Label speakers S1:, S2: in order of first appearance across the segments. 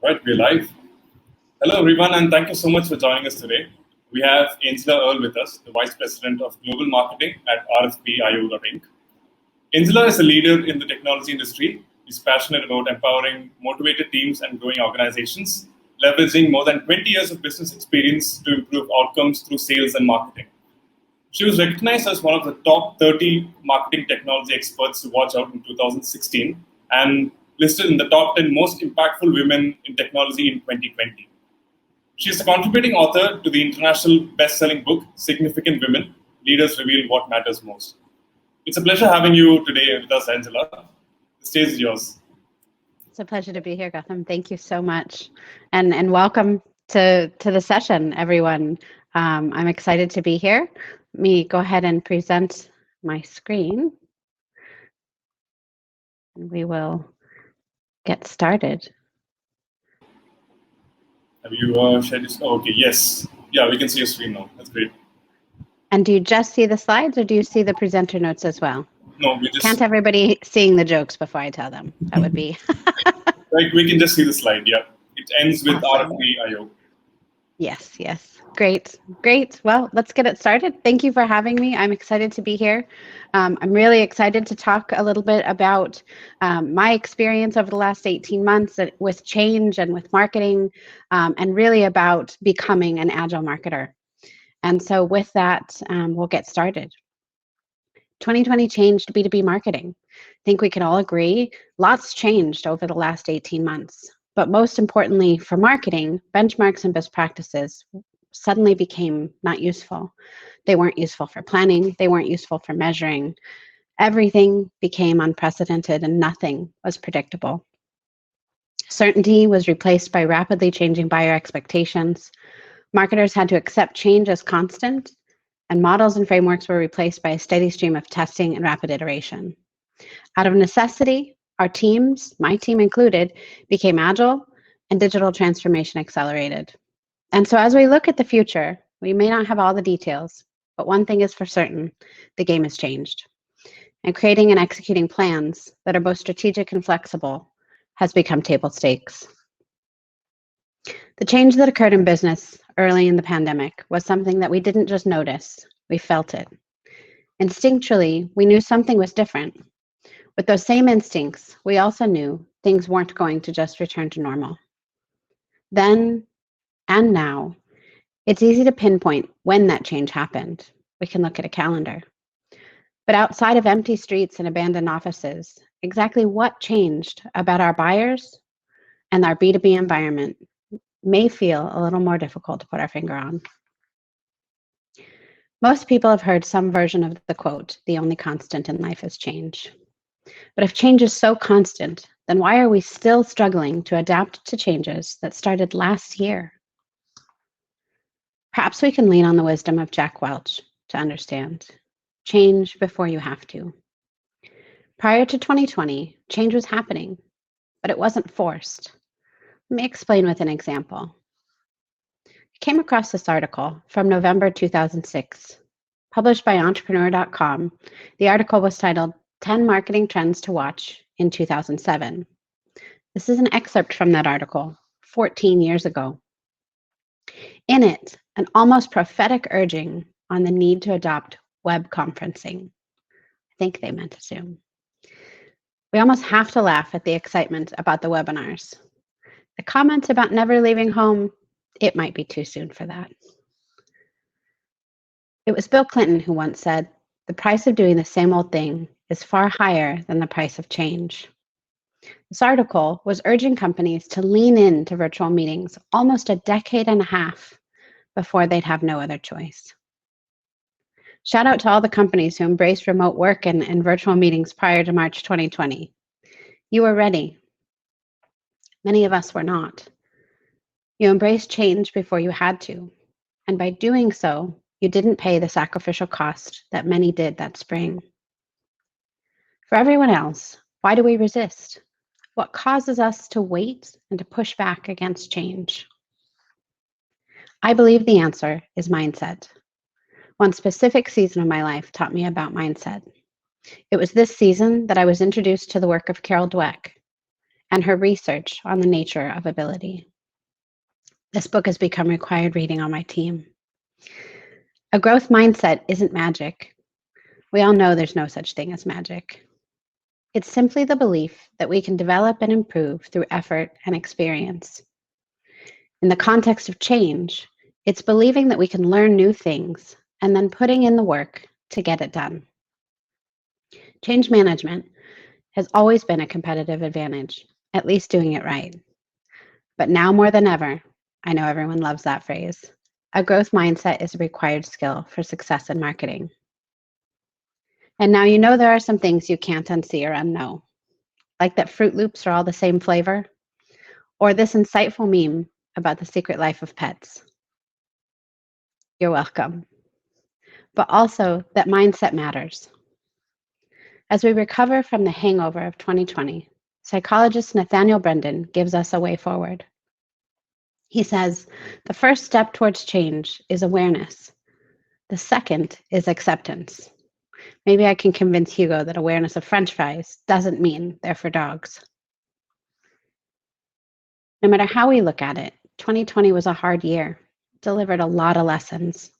S1: Right, we're live. Hello, everyone, and thank you so much for joining us today. We have Earl with us, the Vice President of Global Marketing at RFPIO Inc. Angela is a leader in the technology industry. He's passionate about empowering motivated teams and growing organizations, leveraging more than 20 years of business experience to improve outcomes through sales and marketing. She was recognized as one of the top 30 marketing technology experts to watch out in 2016 and listed in the top 10 most impactful women in technology in 2020. She is a contributing author to the international best-selling book, Significant Women, Leaders Reveal What Matters Most. It's a pleasure having you today with us, Angela. The stage is yours.
S2: It's a pleasure to be here, Gautam. Thank you so much. And welcome to the session, everyone. I'm excited to be here. Let me go ahead and present my screen. And we will get started.
S1: Have you shared this? Oh, okay, yes. Yeah, we can see your screen now. That's great.
S2: And do you just see the slides or do you see the presenter notes as well?
S1: No, we just...
S2: Can't everybody seeing the jokes before I tell them? That would be...
S1: Like, we can just see the slide, yeah. It ends with
S2: Awesome.
S1: RFPIO.
S2: Yes. Great. Well, let's get it started. Thank you for having me. I'm excited to be here. I'm really excited to talk a little bit about my experience over the last 18 months with change and with marketing, and really about becoming an agile marketer. And so with that, we'll get started. 2020 changed B2B marketing. I think we can all agree lots changed over the last 18 months. But most importantly, for marketing, benchmarks and best practices suddenly became not useful. They weren't useful for planning. They weren't useful for measuring. Everything became unprecedented and nothing was predictable. Certainty was replaced by rapidly changing buyer expectations. Marketers had to accept change as constant, and models and frameworks were replaced by a steady stream of testing and rapid iteration. Out of necessity, our teams, my team included, became agile and digital transformation accelerated. And so as we look at the future, we may not have all the details, but one thing is for certain, the game has changed. And creating and executing plans that are both strategic and flexible has become table stakes. The change that occurred in business early in the pandemic was something that we didn't just notice, we felt it. Instinctually, we knew something was different. With those same instincts, we also knew things weren't going to just return to normal. Then, and now, it's easy to pinpoint when that change happened. We can look at a calendar. But outside of empty streets and abandoned offices, exactly what changed about our buyers and our B2B environment may feel a little more difficult to put our finger on. Most people have heard some version of the quote, "The only constant in life is change." But if change is so constant, then why are we still struggling to adapt to changes that started last year? Perhaps we can lean on the wisdom of Jack Welch to understand. Change before you have to. Prior to 2020, change was happening, but it wasn't forced. Let me explain with an example. I came across this article from November 2006, published by entrepreneur.com. The article was titled 10 Marketing Trends to Watch in 2007. This is an excerpt from that article 14 years ago. In it, an almost prophetic urging on the need to adopt web conferencing. I think they meant Zoom. We almost have to laugh at the excitement about the webinars. The comments about never leaving home, it might be too soon for that. It was Bill Clinton who once said, "The price of doing the same old thing is far higher than the price of change." This article was urging companies to lean into virtual meetings almost a decade and a half before they'd have no other choice. Shout out to all the companies who embraced remote work and virtual meetings prior to March 2020. You were ready. Many of us were not. You embraced change before you had to, and by doing so, you didn't pay the sacrificial cost that many did that spring. For everyone else, why do we resist? What causes us to wait and to push back against change? I believe the answer is mindset. One specific season of my life taught me about mindset. It was this season that I was introduced to the work of Carol Dweck, and her research on the nature of ability. This book has become required reading on my team. A growth mindset isn't magic. We all know there's no such thing as magic. It's simply the belief that we can develop and improve through effort and experience. In the context of change, it's believing that we can learn new things and then putting in the work to get it done. Change management has always been a competitive advantage, at least doing it right. But now more than ever, I know everyone loves that phrase, a growth mindset is a required skill for success in marketing. And now you know there are some things you can't unsee or unknow, like that Fruit Loops are all the same flavor, or this insightful meme about the secret life of pets. You're welcome. But also that mindset matters. As we recover from the hangover of 2020, psychologist Nathaniel Brendan gives us a way forward. He says, the first step towards change is awareness. The second is acceptance. Maybe I can convince Hugo that awareness of French fries doesn't mean they're for dogs. No matter how we look at it, 2020 was a hard year, delivered a lot of lessons.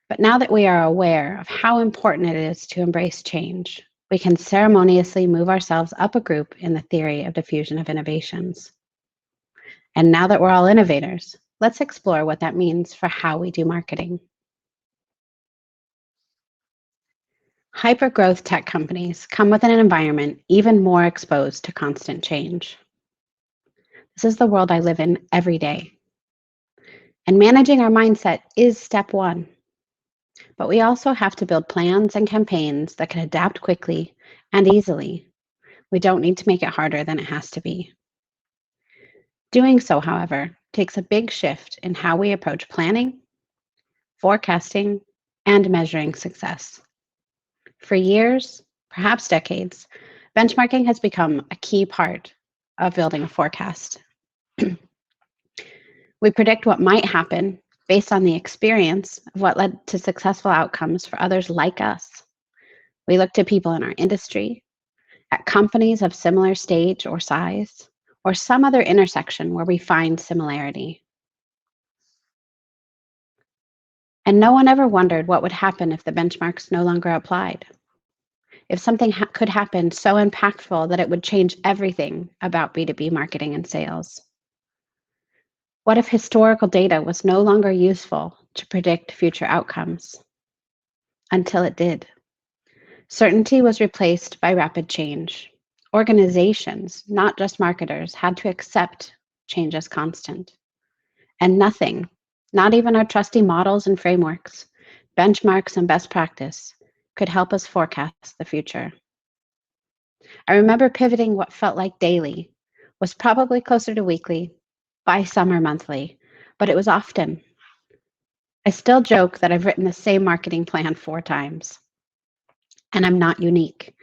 S2: But now that we are aware of how important it is to embrace change, we can ceremoniously move ourselves up a group in the theory of diffusion of innovations. And now that we're all innovators, let's explore what that means for how we do marketing. Hyper-growth tech companies come with an environment even more exposed to constant change. This is the world I live in every day. And managing our mindset is step one. But we also have to build plans and campaigns that can adapt quickly and easily. We don't need to make it harder than it has to be. Doing so, however, takes a big shift in how we approach planning, forecasting, and measuring success. For years, perhaps decades, benchmarking has become a key part of building a forecast. We predict what might happen based on the experience of what led to successful outcomes for others like us. We look to people in our industry, at companies of similar stage or size, or some other intersection where we find similarity. And no one ever wondered what would happen if the benchmarks no longer applied. If something could happen so impactful that it would change everything about B2B marketing and sales. What if historical data was no longer useful to predict future outcomes? Until it did. Certainty was replaced by rapid change. Organizations, not just marketers, had to accept change as constant. And nothing, not even our trusty models and frameworks, benchmarks and best practice, could help us forecast the future. I remember pivoting what felt like daily, was probably closer to weekly, by summer monthly, but it was often. I still joke that I've written the same marketing plan 4 times. And I'm not unique.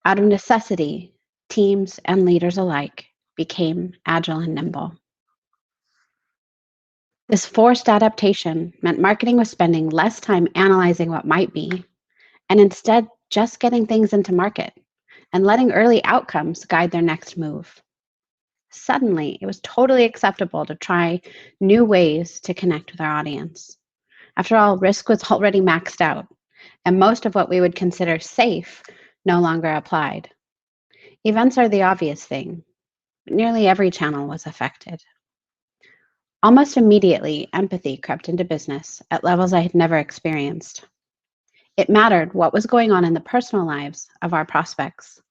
S2: Out of necessity, teams and leaders alike became agile and nimble. This forced adaptation meant marketing was spending less time analyzing what might be, and instead just getting things into market and letting early outcomes guide their next move. Suddenly, it was totally acceptable to try new ways to connect with our audience. After all, risk was already maxed out, and most of what we would consider safe no longer applied. Events are the obvious thing, but nearly every channel was affected. Almost immediately, empathy crept into business at levels I had never experienced. It mattered what was going on in the personal lives of our prospects.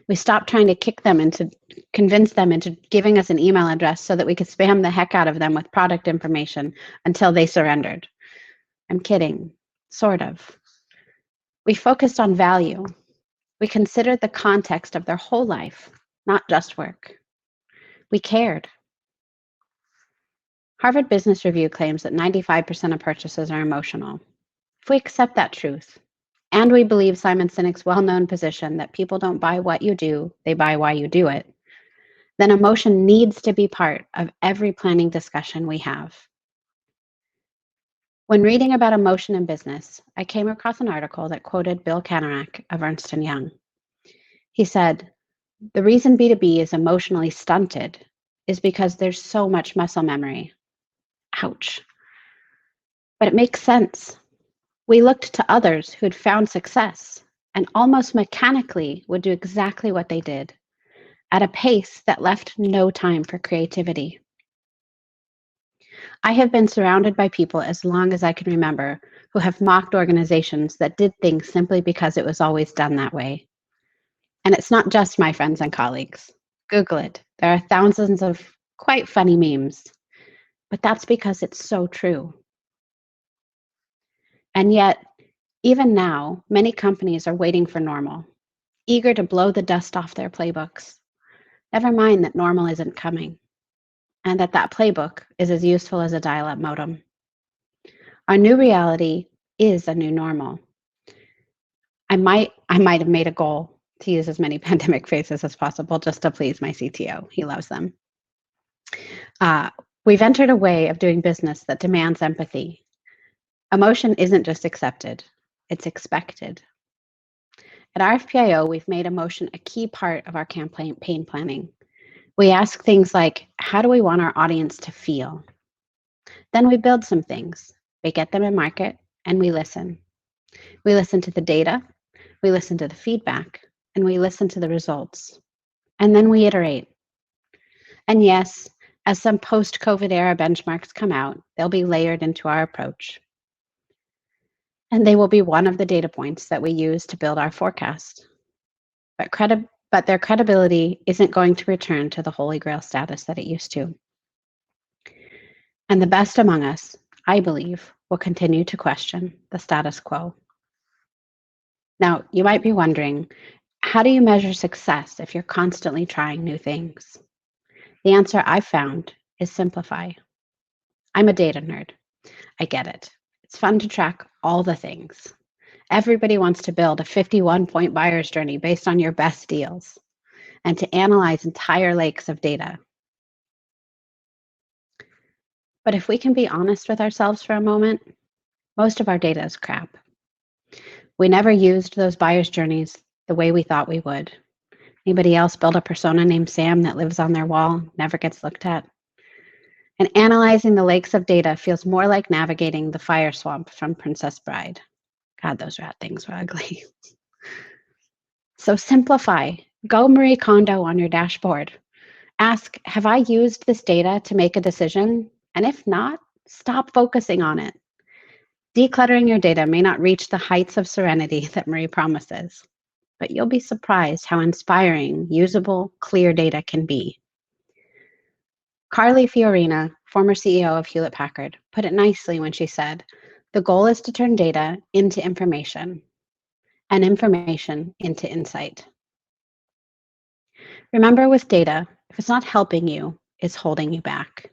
S2: We stopped trying to convince them into giving us an email address so that we could spam the heck out of them with product information until they surrendered. I'm kidding, sort of. We focused on value. We considered the context of their whole life, not just work. We cared. Harvard Business Review claims that 95% of purchases are emotional. If we accept that truth, and we believe Simon Sinek's well-known position that people don't buy what you do, they buy why you do it, then emotion needs to be part of every planning discussion we have. When reading about emotion in business, I came across an article that quoted Bill Kanarak of Ernst & Young. He said, The reason B2B is emotionally stunted is because there's so much muscle memory. Ouch. But it makes sense. We looked to others who'd found success and almost mechanically would do exactly what they did at a pace that left no time for creativity. I have been surrounded by people as long as I can remember who have mocked organizations that did things simply because it was always done that way. And it's not just my friends and colleagues. Google it. There are thousands of quite funny memes, but that's because it's so true. And yet, even now, many companies are waiting for normal, eager to blow the dust off their playbooks. Never mind that normal isn't coming, and that playbook is as useful as a dial-up modem. Our new reality is a new normal. I might have made a goal to use as many pandemic phrases as possible just to please my CTO. He loves them. We've entered a way of doing business that demands empathy. Emotion isn't just accepted, it's expected. At RFPIO, we've made emotion a key part of our campaign planning. We ask things like, how do we want our audience to feel? Then we build some things. We get them in market, and we listen. We listen to the data, we listen to the feedback, and we listen to the results. And then we iterate. And yes, as some post-COVID era benchmarks come out, they'll be layered into our approach. And they will be one of the data points that we use to build our forecast. But their credibility isn't going to return to the holy grail status that it used to. And the best among us, I believe, will continue to question the status quo. Now, you might be wondering, how do you measure success if you're constantly trying new things? The answer I've found is simplify. I'm a data nerd. I get it. It's fun to track all the things. Everybody wants to build a 51-point buyer's journey based on your best deals and to analyze entire lakes of data. But if we can be honest with ourselves for a moment, most of our data is crap. We never used those buyer's journeys the way we thought we would. Anybody else build a persona named Sam that lives on their wall, never gets looked at? And analyzing the lakes of data feels more like navigating the fire swamp from Princess Bride. God, those rat things were ugly. So simplify. Go Marie Kondo on your dashboard. Ask, have I used this data to make a decision? And if not, stop focusing on it. Decluttering your data may not reach the heights of serenity that Marie promises, but you'll be surprised how inspiring, usable, clear data can be. Carly Fiorina, former CEO of Hewlett-Packard, put it nicely when she said, the goal is to turn data into information and information into insight. Remember, with data, if it's not helping you, it's holding you back.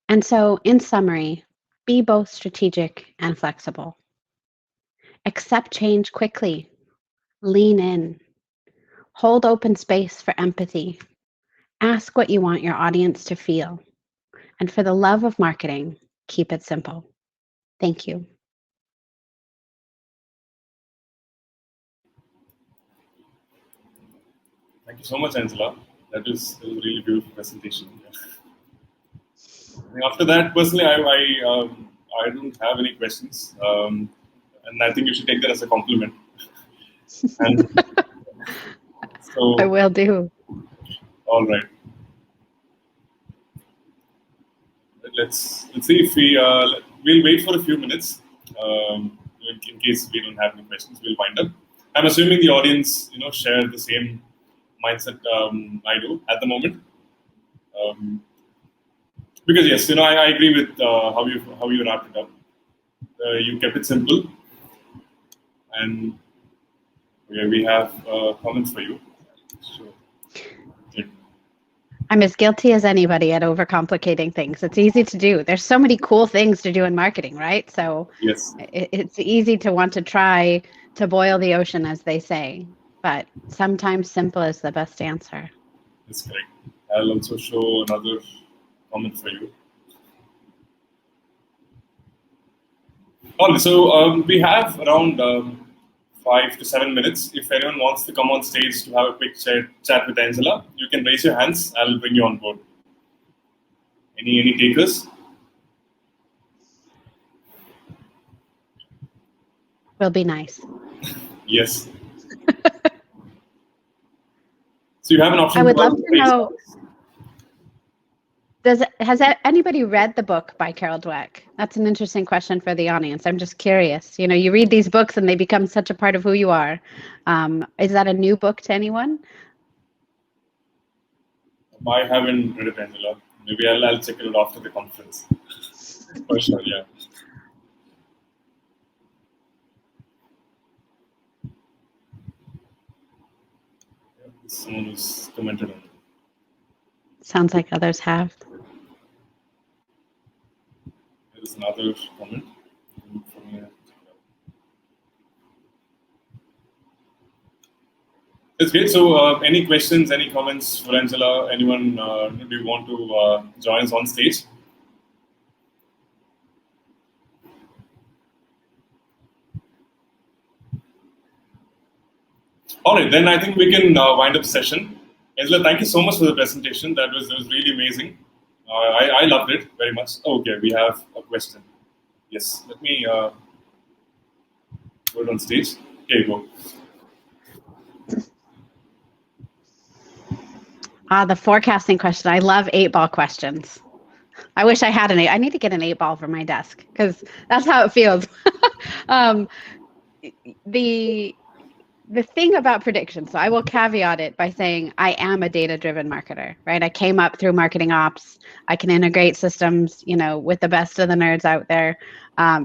S2: And so, in summary, be both strategic and flexible. Accept change quickly. Lean in. Hold open space for empathy. Ask what you want your audience to feel. And for the love of marketing, keep it simple. Thank you.
S1: Thank you so much, Angela. That was a really beautiful presentation. After that, personally, I don't have any questions, and I think you should take that as a compliment. And so,
S2: I will do.
S1: all right. Let's see if we'll wait for a few minutes. In case we don't have any questions, we'll wind up. I'm assuming the audience, share the same mindset I do at the moment. Because yes, I agree with how you wrapped it up. You kept it simple, and we have comments for you. So, yeah.
S2: I'm as guilty as anybody at overcomplicating things. It's easy to do. There's so many cool things to do in marketing, right? So
S1: Yes,
S2: it's easy to want to try to boil the ocean, as they say. But sometimes simple is the best answer.
S1: that's correct. I'll also show another comment for you. All right, so we have around 5 to 7 minutes. If anyone wants to come on stage to have a quick chat with Angela, you can raise your hands. I'll bring you on board. Any takers?
S2: Will be nice.
S1: Yes. So you have an option.
S2: I would love to know. Has anybody read the book by Carol Dweck? That's an interesting question for the audience. I'm just curious. You know, you read these books and they become such a part of who you are. Is that a new book to anyone?
S1: I haven't read it, Angela. Maybe I'll check it out after the conference. For sure, yeah. Someone who's commented on it.
S2: Sounds like others have.
S1: There's another comment from here. That's great. So, any questions, any comments for Angela? Anyone do you want to join us on stage? All right, then I think we can wind up the session. Angela, thank you so much for the presentation. That was really amazing. I loved it very much. Okay, we have a question. Yes, let me go on stage. Here you go.
S2: The forecasting question. I love 8-ball questions. I wish I had I need to get an 8-ball for my desk because that's how it feels. The thing about predictions, so I will caveat it by saying I am a data-driven marketer, right? I came up through marketing ops. I can integrate systems, you know, with the best of the nerds out there.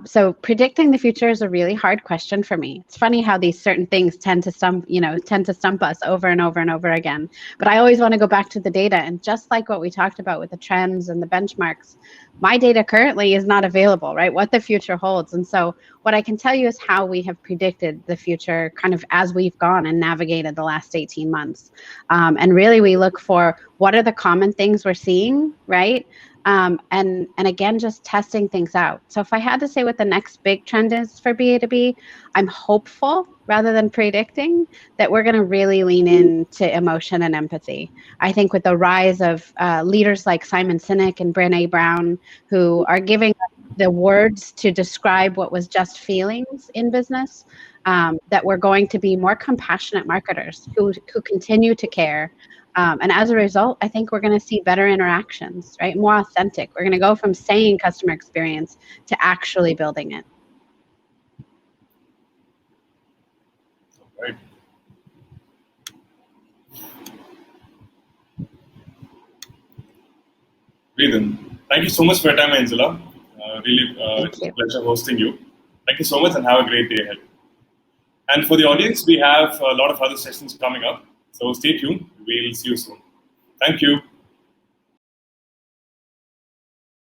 S2: So predicting the future is a really hard question for me. It's funny how these certain things tend to stump us over and over and over again. But I always want to go back to the data, and just like what we talked about with the trends and the benchmarks, my data currently is not available, right? What the future holds. And so what I can tell you is how we have predicted the future kind of as we've gone and navigated the last 18 months. And really we look for what are the common things we're seeing, right? And again, just testing things out. So if I had to say what the next big trend is for B2B, I'm hopeful rather than predicting that we're going to really lean into emotion and empathy. I think with the rise of leaders like Simon Sinek and Brené Brown, who are giving the words to describe what was just feelings in business, that we're going to be more compassionate marketers who continue to care. And as a result, I think we're going to see better interactions, right? More authentic. We're going to go from saying customer experience to actually building it.
S1: Right. Great then. Thank you so much for your time, Angela. Really, it's a pleasure hosting you. Thank you so much and have a great day ahead. And for the audience, we have a lot of other sessions coming up. So stay tuned. We'll see you soon. Thank you.